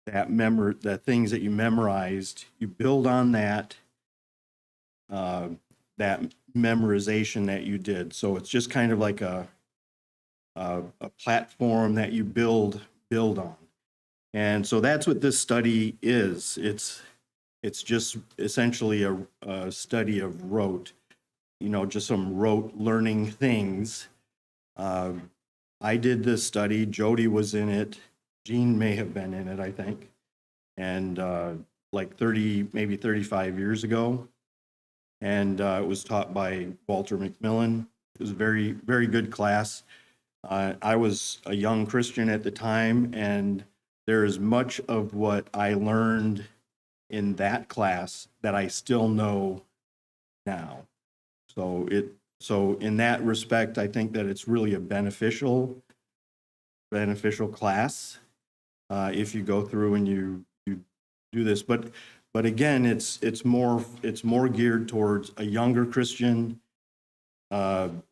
the things that you memorized, you build on that that memorization that you did. So it's just kind of like a platform that you build on. And so that's what this study is. It's just essentially a study of rote, just some rote learning things. I did this study. Jody was in it. Jean may have been in it, I think. And like 30, maybe 35 years ago. And it was taught by Walter McMillan. It was a very, very good class. I was a young Christian at the time, and there is much of what I learned in that class that I still know now. So in that respect, I think that it's really a beneficial class if you go through and you do this. But again, it's more geared towards a younger Christian, young,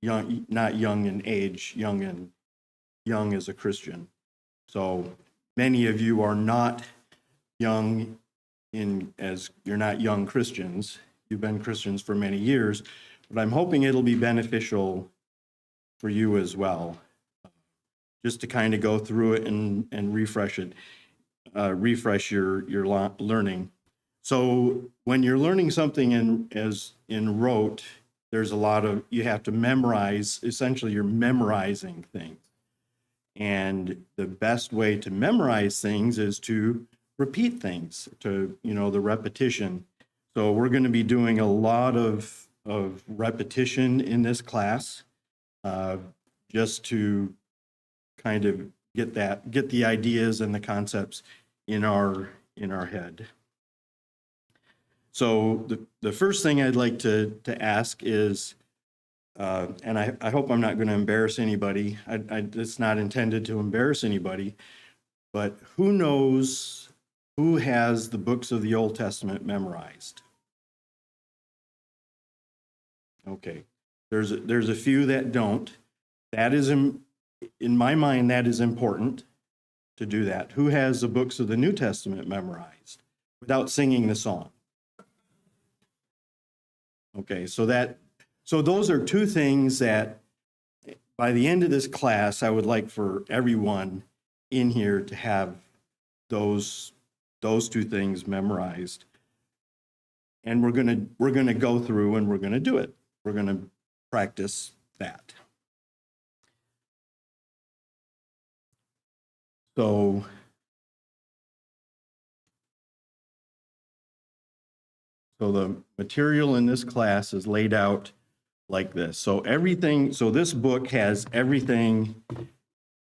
not young in age, young as a Christian. So many of you are not young as you're not young Christians. You've been Christians for many years, but I'm hoping it'll be beneficial for you as well, just to kind of go through it and refresh it, refresh your learning. So when you're learning something in rote, there's a lot of, you have to memorize. Essentially, you're memorizing things. And the best way to memorize things is to repeat things, to, the repetition. So we're going to be doing a lot of repetition in this class, just to kind of get the ideas and the concepts in our head. So the first thing I'd like to ask is, and I hope I'm not going to embarrass anybody. It's not intended to embarrass anybody, but who has the books of the Old Testament memorized? Okay, there's a few that don't. That is, in my mind, that is important to do that. Who has the books of the New Testament memorized without singing the song? Okay, so those are two things that by the end of this class, I would like for everyone in here to have those two things memorized. And we're gonna go through and we're gonna do it. We're gonna practice that. So the material in this class is laid out like this. So this book has everything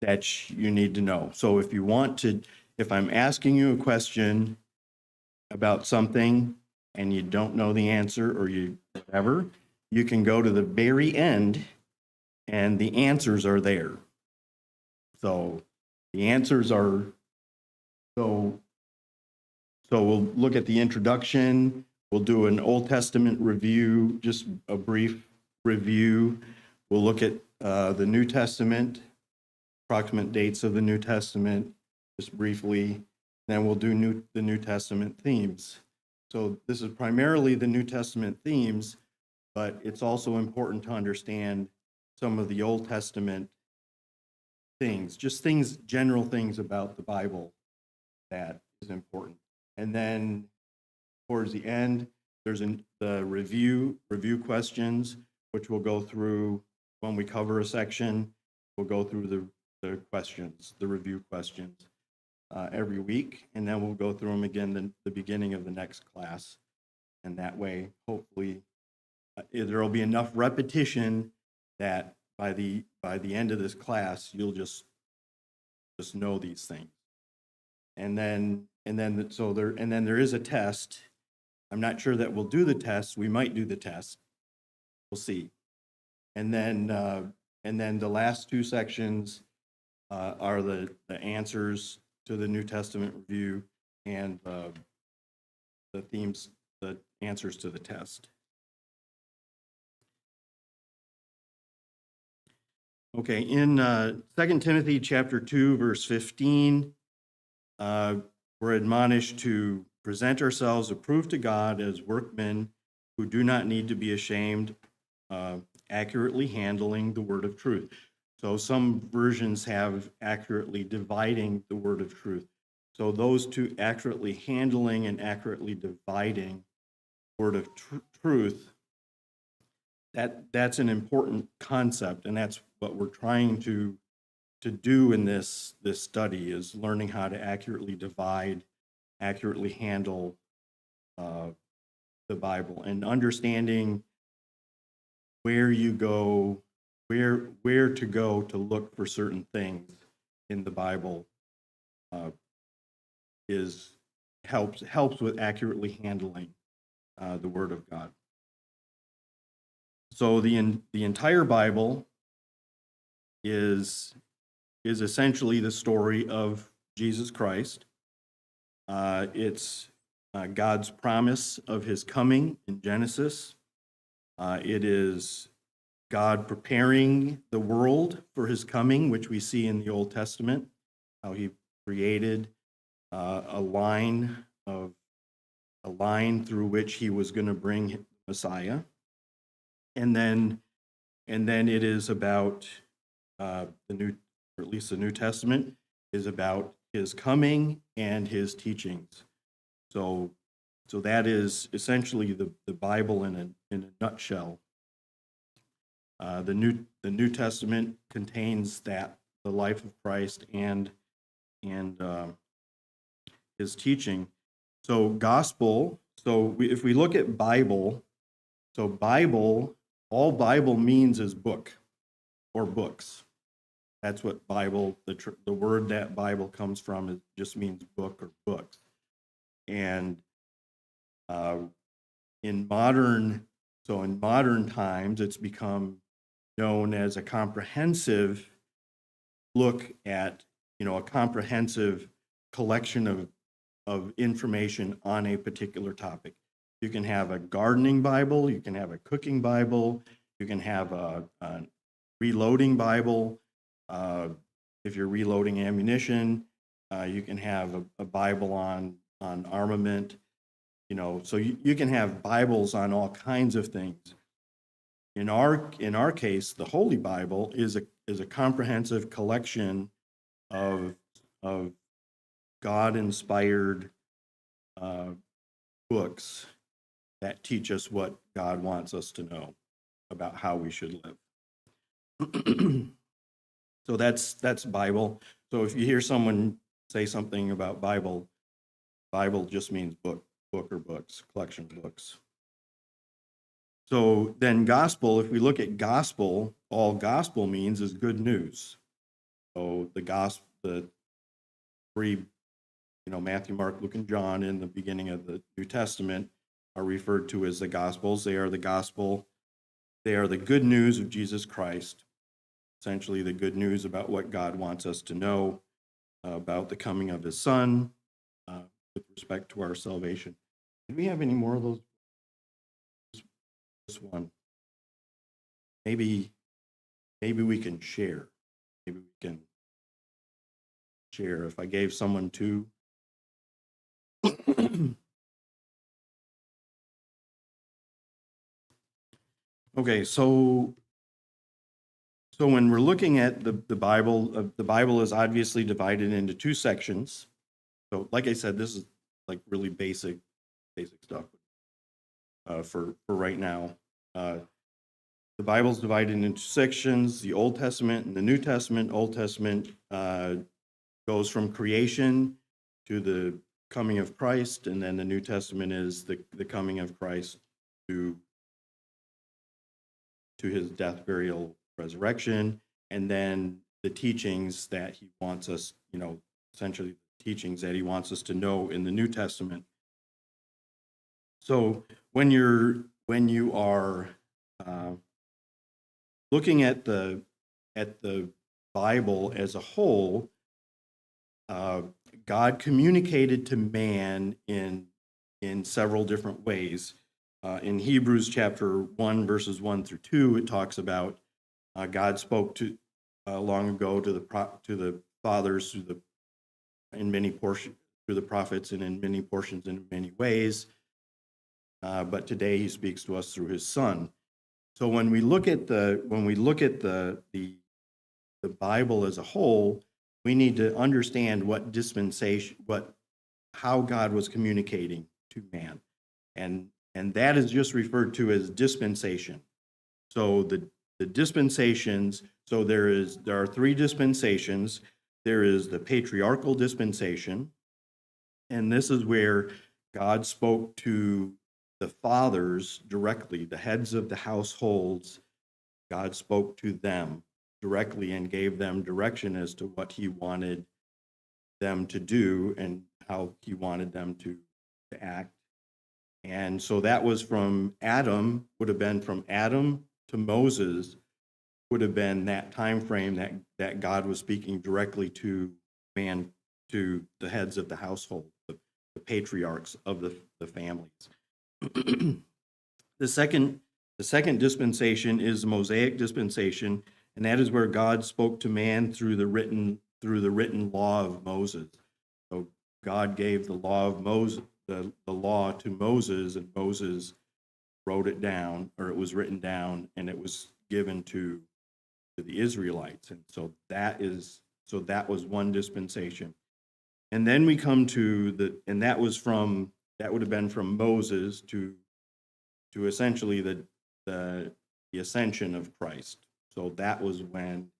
that you need to know. So if I'm asking you a question about something and you don't know the answer or whatever, you can go to the very end and the answers are there. So the answers are, so we'll look at the introduction. We'll do an Old Testament review, just a brief review. We'll look at the New Testament, approximate dates of the New Testament, just briefly. Then we'll do the New Testament themes. So this is primarily the New Testament themes, but it's also important to understand some of the Old Testament things, just general things about the Bible that is important. And then towards the end, there's the review questions, which we'll go through when we cover a section. We'll go through the questions, the review questions every week, and then we'll go through them again the beginning of the next class. And that way, hopefully, there will be enough repetition that by the end of this class, you'll just know these things. And then there is a test. I'm not sure that we'll do the test. We might do the test. We'll see. And then the last two sections are the answers to the New Testament review and the themes, the answers to the test. Okay, in 2 Timothy chapter 2, verse 15, we're admonished to present ourselves approved to God as workmen who do not need to be ashamed, accurately handling the word of truth. So some versions have accurately dividing the word of truth. So those two, accurately handling and accurately dividing word of truth, that's an important concept, and that's what we're trying to do in this study, is learning how to accurately divide, accurately handle the Bible, and understanding where you go, where to go to look for certain things in the Bible helps with accurately handling the Word of God. So the entire Bible is essentially the story of Jesus Christ. It's God's promise of his coming in Genesis. It is God preparing the world for his coming, which we see in the Old Testament, how he created a line through which he was going to bring Messiah. And then it is about the New Testament is about his coming and his teachings. So that is essentially the Bible in a nutshell. The New Testament contains the life of Christ and his teaching. So gospel. So if we look at Bible, so Bible, all Bible means is book or books. That's what Bible, the word that Bible comes from, it just means book or books. And in modern times, it's become known as a comprehensive look at, a comprehensive collection of information on a particular topic. You can have a gardening Bible, you can have a cooking Bible, you can have a reloading Bible. If you're reloading ammunition, you can have a Bible on armament. So you can have Bibles on all kinds of things. In our case, the Holy Bible is a comprehensive collection of God-inspired books that teach us what God wants us to know about how we should live. So that's Bible. So if you hear someone say something about Bible just means book or books, collection of books. So then gospel, if we look at gospel, all gospel means is good news. So the gospel, the three, Matthew, Mark, Luke, and John in the beginning of the New Testament are referred to as the gospels. They are the gospel. They are the good news of Jesus Christ, essentially the good news about what God wants us to know about the coming of his Son with respect to our salvation. Do we have any more of those? This one. Maybe we can share. Maybe we can share. If I gave someone two. Okay, so when we're looking at the Bible is obviously divided into two sections. So like I said, this is like really basic stuff for right now. The Bible's divided into sections, the Old Testament and the New Testament. Old Testament goes from creation to the coming of Christ, and then the New Testament is the coming of Christ to his death, burial, resurrection, and then the teachings that he wants us, essentially the teachings that he wants us to know in the New Testament. So when you are looking at the Bible as a whole, God communicated to man in several different ways. In Hebrews chapter 1, verses 1 through 2, it talks about God spoke to long ago to the fathers through the in many portions through the prophets and in many portions in many ways. But today he speaks to us through his Son. So when we look at the Bible as a whole, we need to understand what dispensation, how God was communicating to man, and that is just referred to as dispensation. So the dispensations. So there are three dispensations. There is the patriarchal dispensation, and this is where God spoke to the fathers directly, the heads of the households. God spoke to them directly and gave them direction as to what he wanted them to do and how he wanted them to act. And so that was from Adam, would have been from Adam to Moses, would have been that time frame that God was speaking directly to man, to the heads of the household, the patriarchs of the families. The second dispensation is the Mosaic dispensation, and that is where God spoke to man through the written law of Moses. So God gave the law of Moses, the law to Moses, and Moses wrote it down, or it was written down, and it was given to the Israelites. And so that was one dispensation. And then we come to that would have been from Moses to essentially the ascension of Christ. So that was when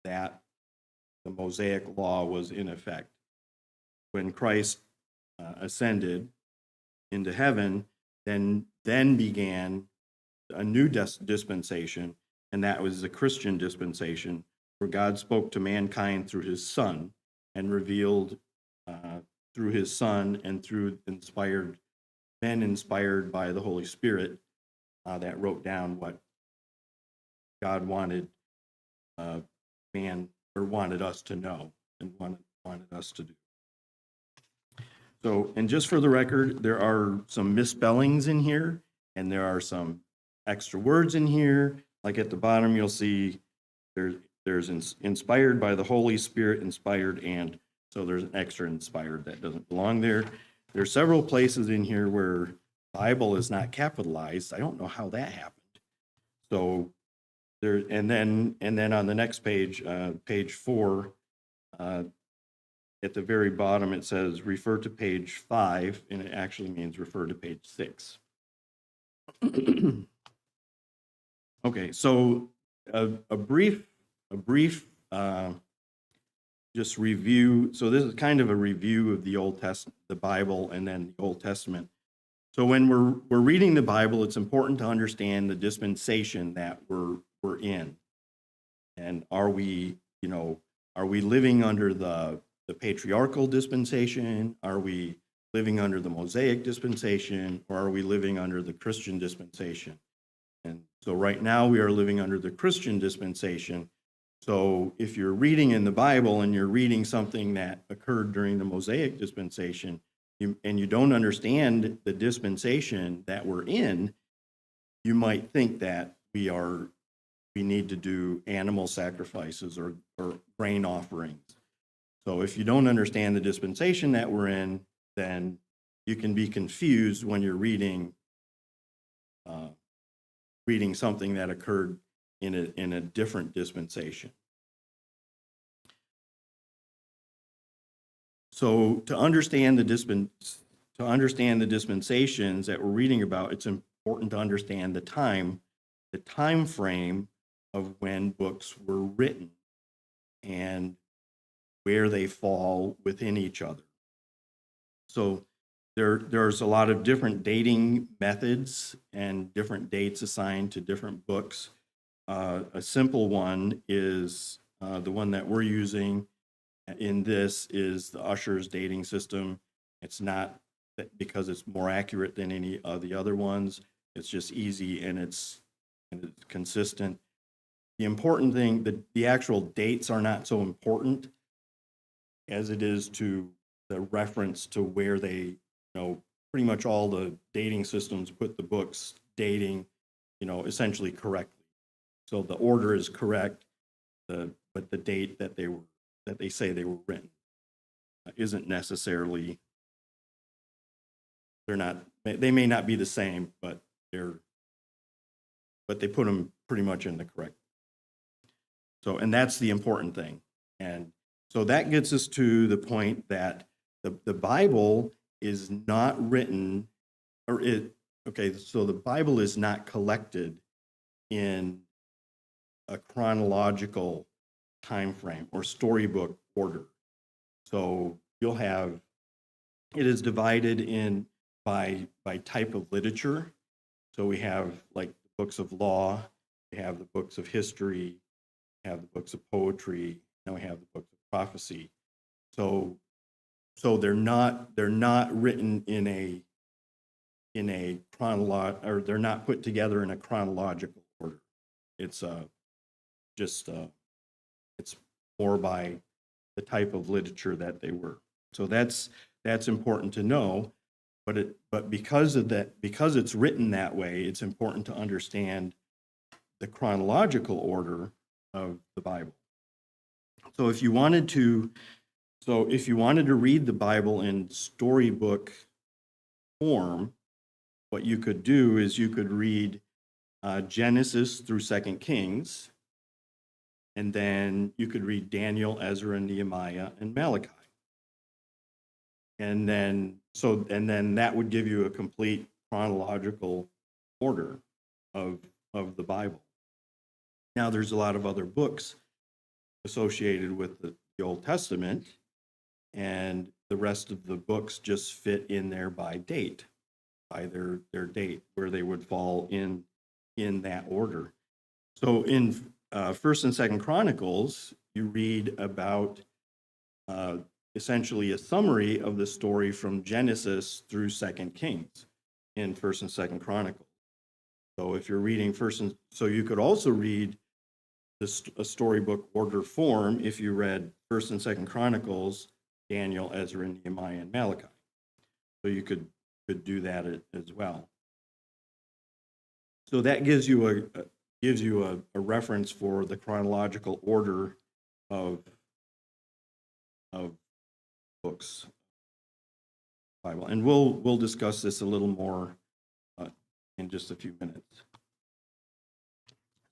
the Mosaic law was in effect. When Christ ascended into heaven, then began a new dispensation, and that was the Christian dispensation, where God spoke to mankind through his Son and revealed through his Son and through inspired by the Holy Spirit that wrote down what God wanted wanted us to know and wanted us to do. So, and just for the record, there are some misspellings in here, and there are some extra words in here. Like at the bottom, you'll see there's inspired by the Holy Spirit, inspired, and so there's an extra inspired that doesn't belong there. There are several places in here where Bible is not capitalized. I don't know how that happened. So there, and then on the next page, page 4, at the very bottom, it says refer to page 5, and it actually means refer to page 6. Okay, so a brief just review. So this is kind of a review of the Bible, and then the Old Testament. So when we're reading the Bible, it's important to understand the dispensation that we're in, and are we living under the patriarchal dispensation? Are we living under the Mosaic dispensation, or are we living under the Christian dispensation? And so right now we are living under the Christian dispensation. So if you're reading in the Bible and you're reading something that occurred during the Mosaic dispensation, and you don't understand the dispensation that we're in, you might think that we need to do animal sacrifices or grain offerings. So if you don't understand the dispensation that we're in, then you can be confused when you're reading something that occurred in a different dispensation. So to understand the dispensations that we're reading about, it's important to understand the time frame of when books were written and where they fall within each other. So there's a lot of different dating methods and different dates assigned to different books. A simple one is the one that we're using in this is the Ussher's dating system. It's not because it's more accurate than any of the other ones. It's just easy and it's consistent. The important thing, the actual dates are not so important as it is to the reference to where they, pretty much all the dating systems put the books dating, essentially correctly. So the order is correct, but the date that they say they were written. isn't necessarily, they may not be the same, but they put them pretty much in the correct. So, and that's the important thing. And so that gets us to the point that the Bible is not written, so the Bible is not collected in a chronological time frame or storybook order. So you'll have, it is divided in by type of literature. So we have like books of law, we have the books of history, we have the books of poetry, and we have the books of prophecy. So they're not written in a or they're not put together in a chronological order. It's it's more by the type of literature that they were. So that's important to know. But because of that, because it's written that way, it's important to understand the chronological order of the Bible. So if you wanted to read the Bible in storybook form, what you could do is you could read Genesis through 2 Kings, and then you could read Daniel, Ezra, Nehemiah, and Malachi. And then that would give you a complete chronological order of the Bible. Now, there's a lot of other books associated with the Old Testament, and the rest of the books just fit in there by date, by their date, where they would fall in that order. So in 1st and 2nd Chronicles, you read about essentially a summary of the story from Genesis through 2 Kings in 1st and 2nd Chronicles. So if you're reading so you could also read a storybook order form if you read 1st and 2nd Chronicles, Daniel, Ezra, Nehemiah, and Malachi. So you could do that as well. So that gives you a reference for the chronological order of books, Bible, and we'll discuss this a little more in just a few minutes.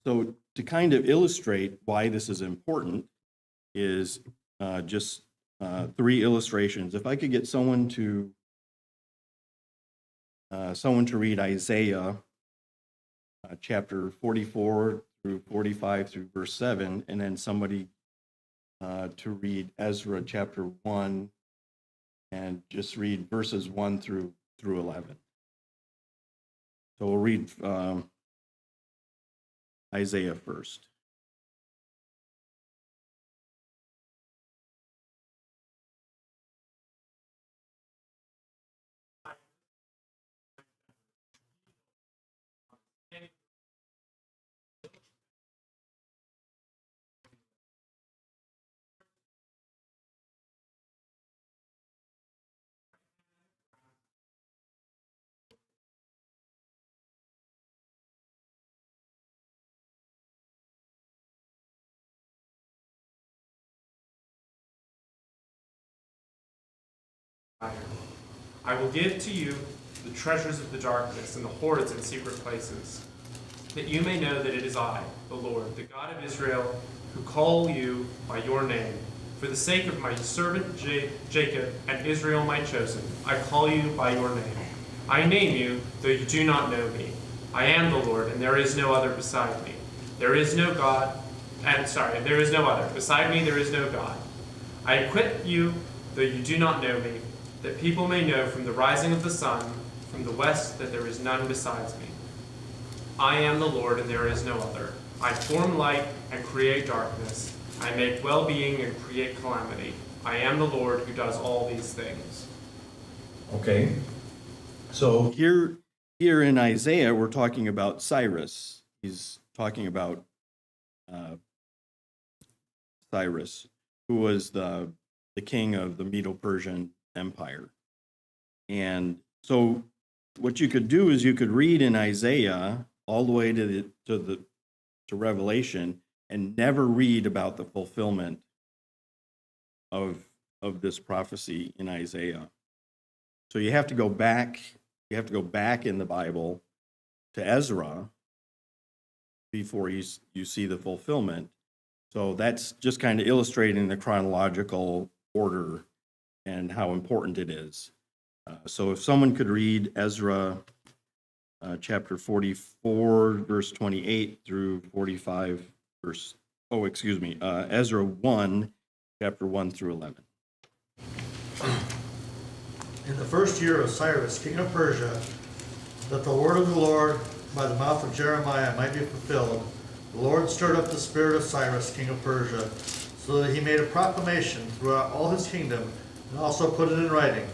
So to kind of illustrate why this is important is just 3 illustrations. If I could get someone to read Isaiah chapter 44 through 45 through verse 7, and then somebody to read Ezra chapter 1 and just read verses 1 through 11. So we'll read Isaiah first. I will give to you the treasures of the darkness and the hoards in secret places, that you may know that it is I, the Lord, the God of Israel, who call you by your name. For the sake of my servant Jacob and Israel my chosen, I call you by your name. I name you, though you do not know me. I am the Lord, and there is no other beside me. There is no other. Beside me there is no God. I equip you, though you do not know me, that people may know from the rising of the sun, from the west, that there is none besides me. I am the Lord, and there is no other. I form light and create darkness. I make well-being and create calamity. I am the Lord who does all these things. Okay. So here in Isaiah, we're talking about Cyrus. He's talking about Cyrus, who was the king of the Medo-Persian Empire. And so what you could do is you could read in Isaiah all the way to Revelation and never read about the fulfillment of of this prophecy in Isaiah. So you have to go back in the Bible to Ezra before you see the fulfillment. So that's just kind of illustrating the chronological order and how important it is. So if someone could read Ezra chapter 44, verse 28 through 45, Ezra 1, chapter 1 through 11. In the first year of Cyrus, king of Persia, that the word of the Lord by the mouth of Jeremiah might be fulfilled, the Lord stirred up the spirit of Cyrus, king of Persia, so that he made a proclamation throughout all his kingdom, and also put it in writing.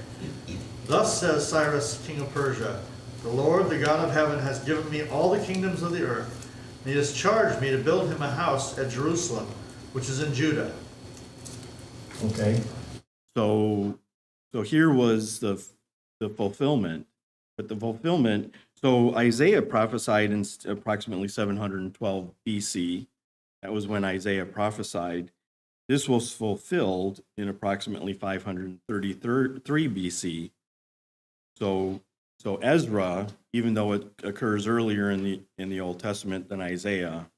Thus says Cyrus, king of Persia, the Lord, the God of heaven, has given me all the kingdoms of the earth, and he has charged me to build him a house at Jerusalem, which is in Judah. Okay. So here was the fulfillment, but the fulfillment. So Isaiah prophesied in approximately 712 BC. That was when Isaiah prophesied. This was fulfilled in approximately 533 BC. So Ezra, even though it occurs earlier in the Old Testament than Isaiah,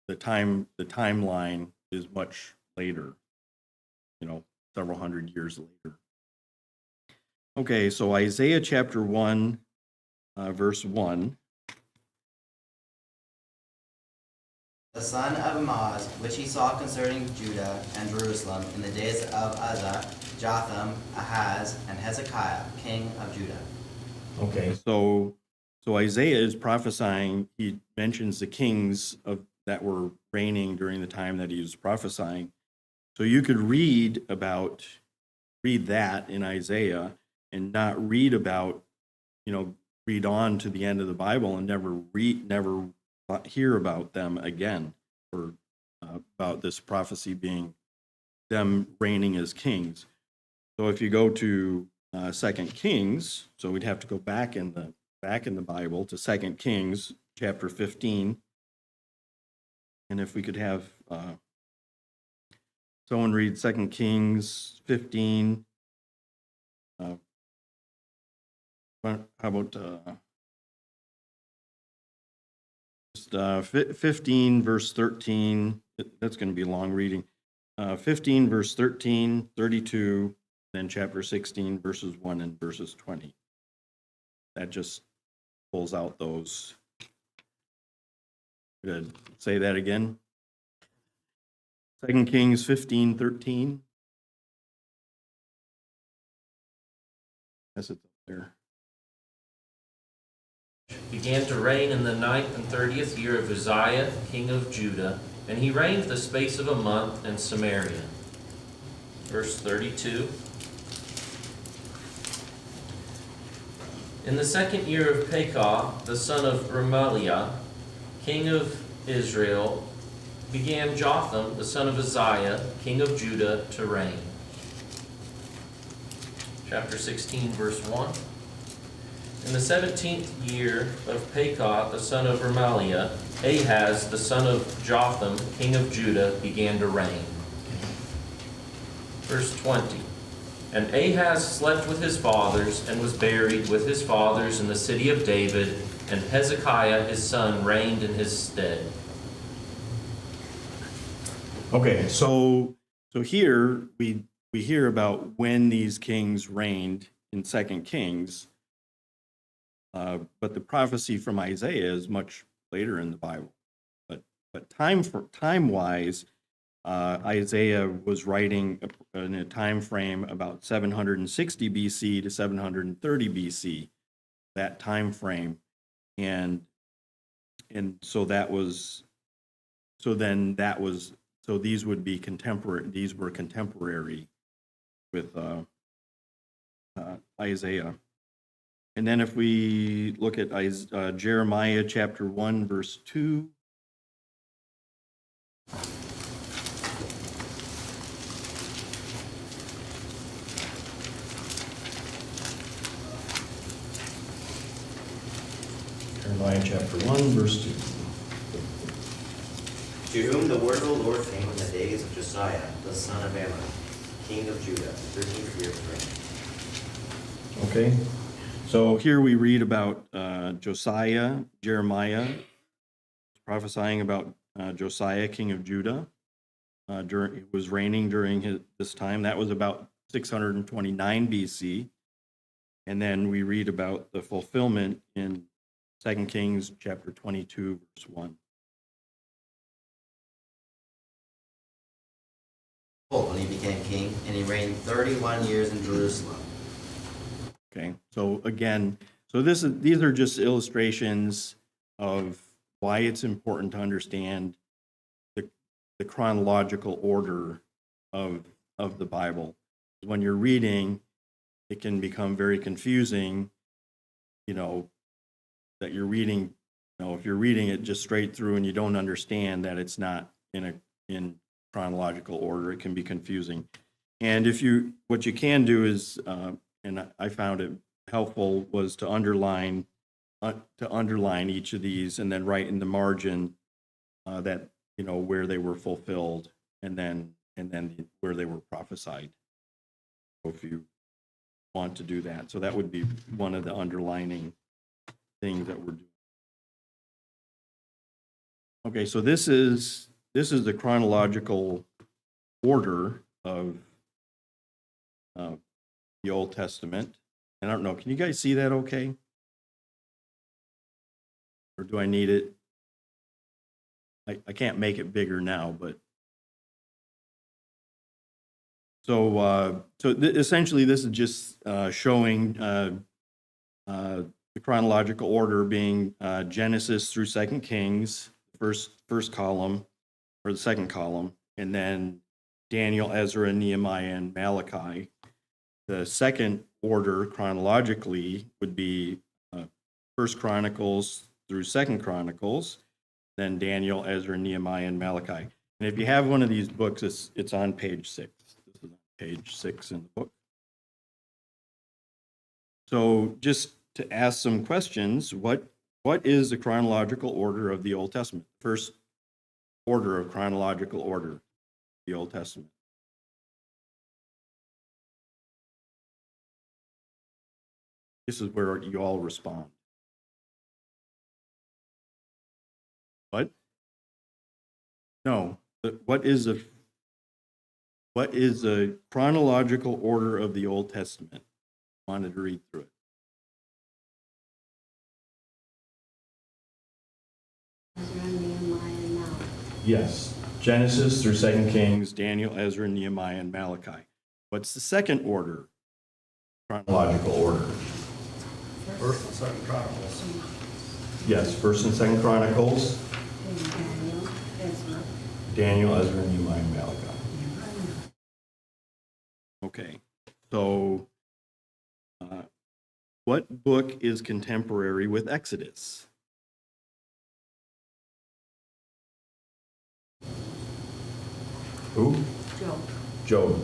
the timeline is much later, several hundred years later. Okay, so Isaiah chapter 1, verse 1. The son of Amoz, which he saw concerning Judah and Jerusalem in the days of Uzzah, Jotham, Ahaz, and Hezekiah, king of Judah. Okay, so Isaiah is prophesying. He mentions the kings that were reigning during the time that he was prophesying. So you could read that in Isaiah and not read on to the end of the Bible and never hear about them again, or about this prophecy being them reigning as kings. So if you go to 2 Kings, so we'd have to go back in the Bible to 2 Kings chapter 15, and if we could have someone read 2 Kings 15. How about just 15 verse 13? That's going to be a long reading. 15 verse 13, 32, then chapter 16 verses 1 and verses 20. That just pulls out those. Good. Say that again. 2 Kings 15, 13. Yes, it's up there. Began to reign in the 9th and 30th year of Uzziah, king of Judah, and he reigned the space of a month in Samaria. Verse 32. In the 2nd year of Pekah, the son of Remaliah, king of Israel, began Jotham, the son of Uzziah, king of Judah, to reign. Chapter 16, verse 1. In the 17th year of Pekah, the son of Remaliah, Ahaz, the son of Jotham, king of Judah, began to reign. Verse 20. And Ahaz slept with his fathers and was buried with his fathers in the city of David, and Hezekiah his son reigned in his stead. Okay, so here we hear about when these kings reigned in 2 Kings, but the prophecy from Isaiah is much later in the Bible. But time-wise, Isaiah was writing in a time frame about 760 BC to 730 BC, that time frame, and so these would be contemporary. These were contemporary with Isaiah. And then if we look at Jeremiah chapter 1, verse 2. Jeremiah chapter 1, verse 2. To whom the word of the Lord came in the days of Josiah, the son of Ammon, king of Judah, 13th year of reign. Okay, so here we read about Josiah, Jeremiah, prophesying about Josiah, king of Judah. Was reigning during this time. That was about 629 BC. And then we read about the fulfillment in 2 Kings chapter 22, verse 1. When he became king, and he reigned 31 years in Jerusalem. Okay, so again, these are just illustrations of why it's important to understand the chronological order of the Bible. When you're reading, it can become very confusing, that you're reading, if you're reading it just straight through and you don't understand that it's not in chronological order, it can be confusing. And what you can do is, and I found it helpful, was to underline each of these and then write in the margin that where they were fulfilled and then where they were prophesied. So if you want to do that, so that would be one of the underlining things that we're doing. Okay, so this is the chronological order of the Old Testament. And I don't know, can you guys see that okay? Or do I need it? I can't make it bigger now, but essentially this is just showing the chronological order being Genesis through 2 Kings, first column, or the second column, and then Daniel, Ezra, Nehemiah, and Malachi. The second order chronologically would be First Chronicles through Second Chronicles, then Daniel, Ezra, Nehemiah, and Malachi. And if you have one of these books, it's on page 6. This is on page 6 in the book. So just to ask some questions, what is the chronological order of the Old Testament? First order of chronological order of the Old Testament. This is where you all respond. What? No. What is the chronological order of the Old Testament? I wanted to read through it. Yes. Genesis through 2 Kings, Daniel, Ezra, Nehemiah, and Malachi. What's the second order? Chronological order. First and Second Chronicles. Yes, First and Second Chronicles. Daniel, Ezra, Nehemiah, and Malachi. Okay, so what book is contemporary with Exodus? Who? Job.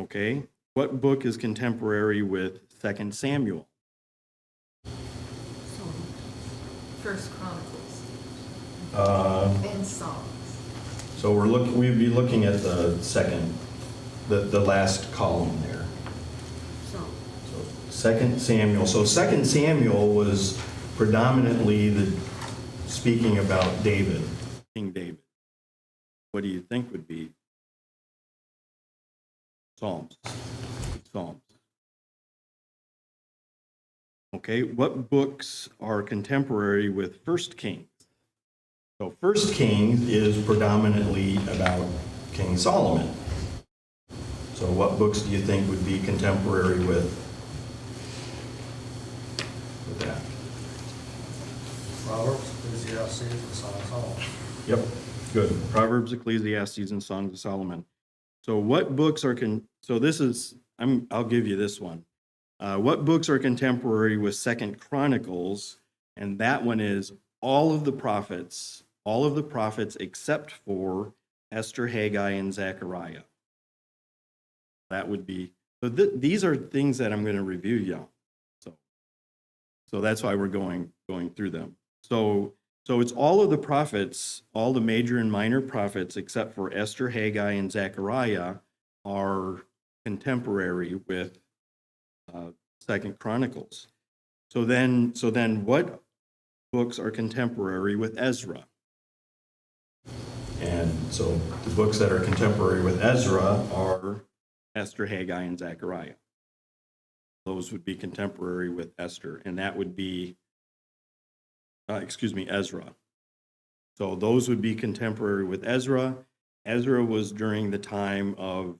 Okay, what book is contemporary with 2 Samuel? First Chronicles and Psalms. So we'd be looking at the second, the last column there. So 2 Samuel. So 2 Samuel was predominantly speaking about David, King David. What do you think would be Psalms? Okay, what books are contemporary with 1 Kings? So 1 Kings is predominantly about King Solomon. So what books do you think would be contemporary with that? Proverbs, Ecclesiastes, and Song of Solomon. Yep, good. Proverbs, Ecclesiastes, and Songs of Solomon. So what books are I'll give you this one. What books are contemporary with 2 Chronicles? And that one is all of the prophets except for Esther, Haggai, and Zechariah. That would be, these are things that I'm going to review, y'all. So that's why we're going through them. So it's all of the prophets, all the major and minor prophets except for Esther, Haggai, and Zechariah are contemporary with Second Chronicles. So then what books are contemporary with Ezra? And so the books that are contemporary with Ezra are Esther, Haggai, and Zechariah. Those would be contemporary with Esther, and that would be, Ezra. So those would be contemporary with Ezra. Ezra was during the time of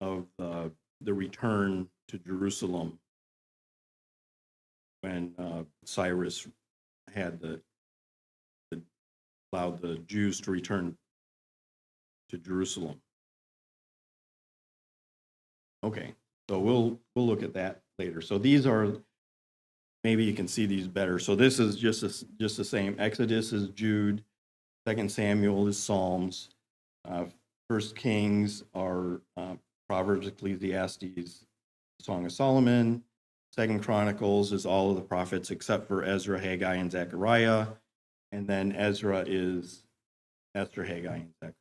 the return to Jerusalem when Cyrus had allowed the Jews to return to Jerusalem. Okay, so we'll look at that later. So these are, maybe you can see these better. So this is just the same. Exodus is Jude. 2 Samuel is Psalms. 1 Kings are Proverbs, Ecclesiastes, Song of Solomon. 2 Chronicles is all of the prophets except for Ezra, Haggai, and Zechariah. And then Ezra is Esther, Haggai, and Zechariah.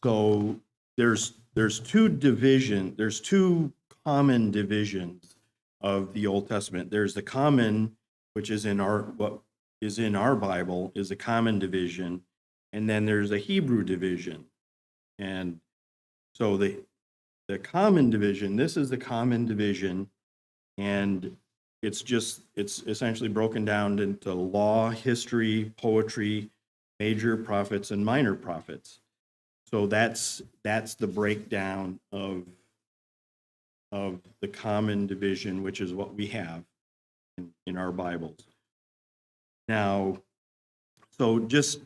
So there's two common divisions of the Old Testament. There's the common, which is what is in our Bible, is a common division, and then there's a Hebrew division. And so the common division, this is the common division, and it's essentially broken down into law, history, poetry, major prophets, and minor prophets. So that's the breakdown of the common division, which is what we have in our Bibles. Now, so just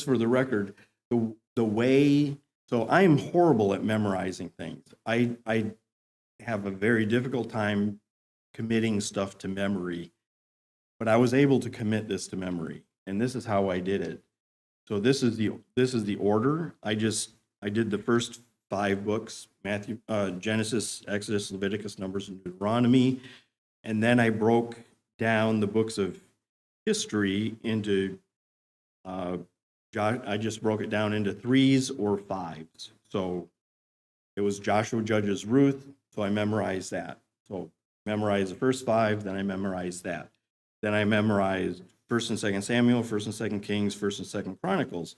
for the record, the way, so I'm horrible at memorizing things. I have a very difficult time committing stuff to memory, but I was able to commit this to memory, and this is how I did it. So this is the order. I did the first 5 books: Genesis, Exodus, Leviticus, Numbers, and Deuteronomy, and then I broke down the books of history into. I just broke it down into 3s or 5s. So it was Joshua, Judges, Ruth. So I memorized that. So memorized the first 5, then I memorized that. Then I memorized 1st and 2nd Samuel, 1st and 2nd Kings, 1st and 2nd Chronicles.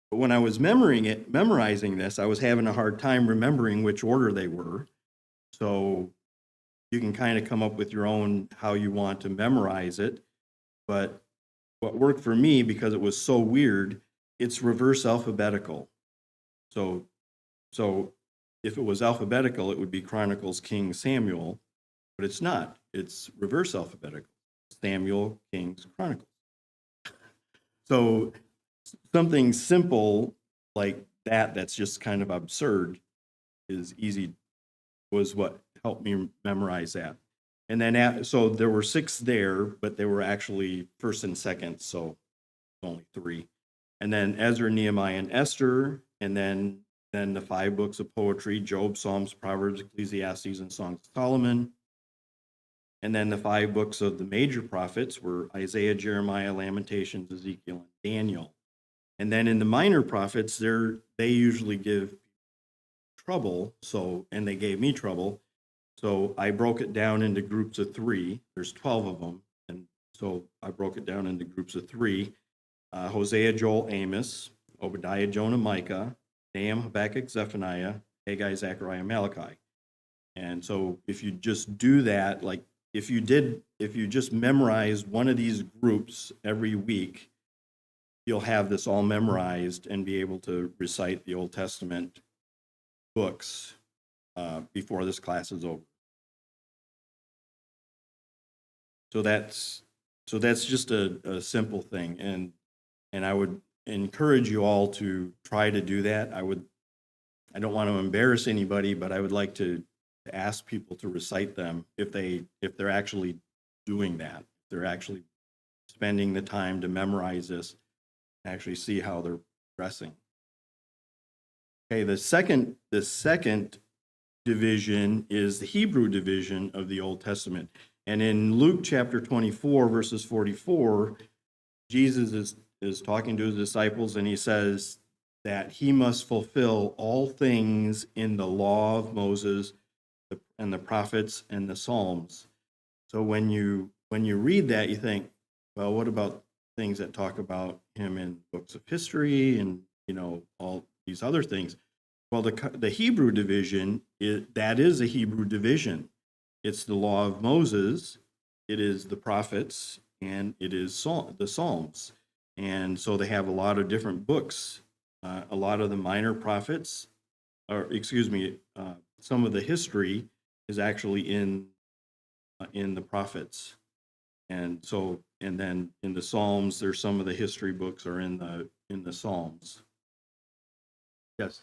But when I was memorizing this, I was having a hard time remembering which order they were. So you can kind of come up with your own how you want to memorize it. But what worked for me, because it was so weird, it's reverse alphabetical. So if it was alphabetical, it would be Chronicles, Kings, Samuel, but it's not. It's reverse alphabetical. Samuel, Kings, Chronicles. So something simple like that's just kind of absurd was what helped me memorize that. And then, so there were 6 there, but they were actually 1st and 2nd, so only 3. And then Ezra, Nehemiah, and Esther, and then the 5 books of poetry: Job, Psalms, Proverbs, Ecclesiastes, and Songs of Solomon. And then the 5 books of the major prophets were Isaiah, Jeremiah, Lamentations, Ezekiel, and Daniel. And then in the minor prophets, they usually give trouble, and they gave me trouble. So I broke it down into groups of 3. There's 12 of them, and so I broke it down into groups of 3. Hosea, Joel, Amos, Obadiah, Jonah, Micah, Nahum, Habakkuk, Zephaniah, Haggai, Zechariah, Malachi. And so if you just do that, like if you just memorized one of these groups every week, you'll have this all memorized and be able to recite the Old Testament books before this class is over. So that's just a simple thing, and I would encourage you all to try to do that. I don't want to embarrass anybody, but I would like to ask people to recite them if they're actually doing that. If they're actually spending the time to memorize this, actually see how they're progressing. Okay, the second division is the Hebrew division of the Old Testament. And in Luke chapter 24, verses 44, Jesus is talking to his disciples, and he says that he must fulfill all things in the law of Moses and the prophets and the Psalms. So when you read that, you think, well, what about things that talk about him in books of history and, all these other things? Well, the Hebrew division, that is a Hebrew division. It's the law of Moses, it is the prophets, and it is the Psalms. And so they have a lot of different books. A lot of the minor prophets, some of the history is actually in the prophets. And then in the Psalms, there's some of the history books are in the Psalms. Yes.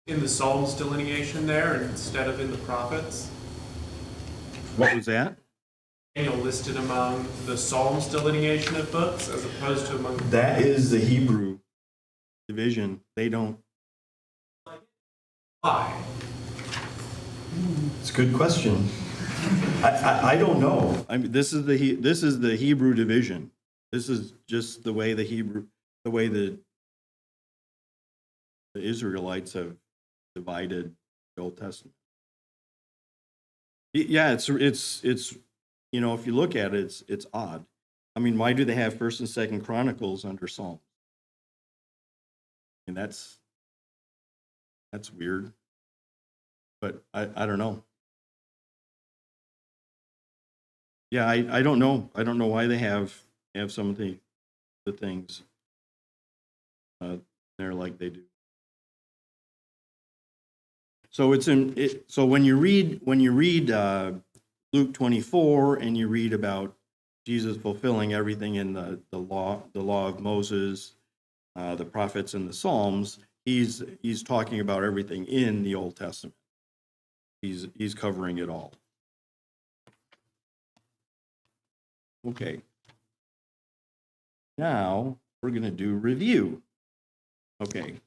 In the Psalms delineation there instead of in the prophets? What was that? Daniel listed among the Psalms delineation of books as opposed to among... That is the Hebrew division. They don't. Why? It's a good question. I don't know. I mean, this is the Hebrew division. This is just the way the Israelites have divided the Old Testament. Yeah, it's if you look at it, it's odd. I mean, why do they have First and Second Chronicles under Psalms? And that's weird. But I don't know. Yeah, I don't know. I don't know why they have some of the things there like they do. So so when you read Luke 24 and you read about Jesus fulfilling everything in the law of Moses, the prophets, and the Psalms, he's talking about everything in the Old Testament. He's covering it all. Okay. Now we're going to do review. Okay.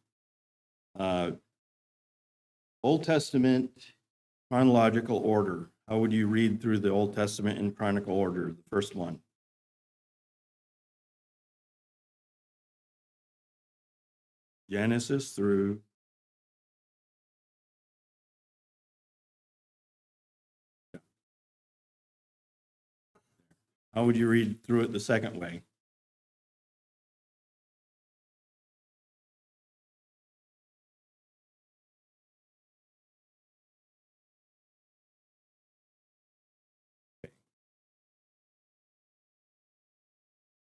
Old Testament chronological order. How would you read through the Old Testament in chronological order? The first one. Genesis through How would you read through it the second way?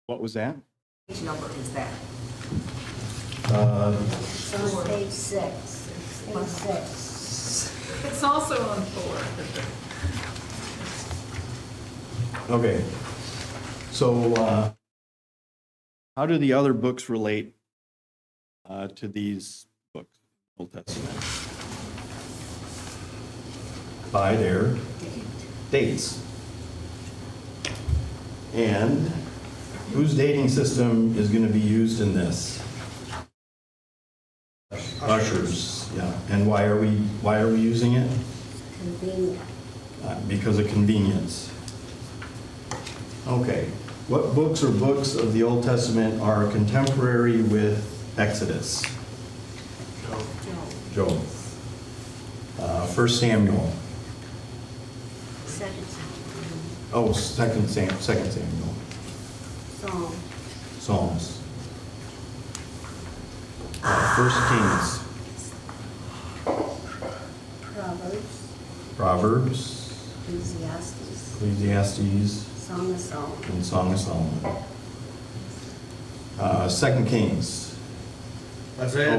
What was that? Which number is that? So it's page 6. Page 6. It's also on 4. Okay. So how do the other books relate to these books, Old Testament? By their dates. And whose dating system is going to be used in this? Ushers, yeah. And why are we using it? Convenient. Because of convenience. Okay. What books of the Old Testament are contemporary with Exodus? Job. 1 Samuel. 2 Samuel. Oh, 2 Samuel. Psalm. Psalms. 1 Kings. Proverbs. Ecclesiastes. Song of Solomon. And Song of Solomon. 2 Kings. Isaiah,